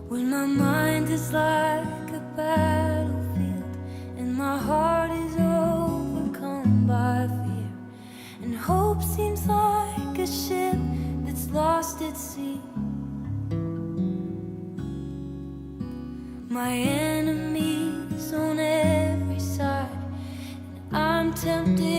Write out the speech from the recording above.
When my mind is like a battlefield and my heart is overcome by fear, and hope seems like a ship that's lost at sea. My enemies on every side, and I'm tempted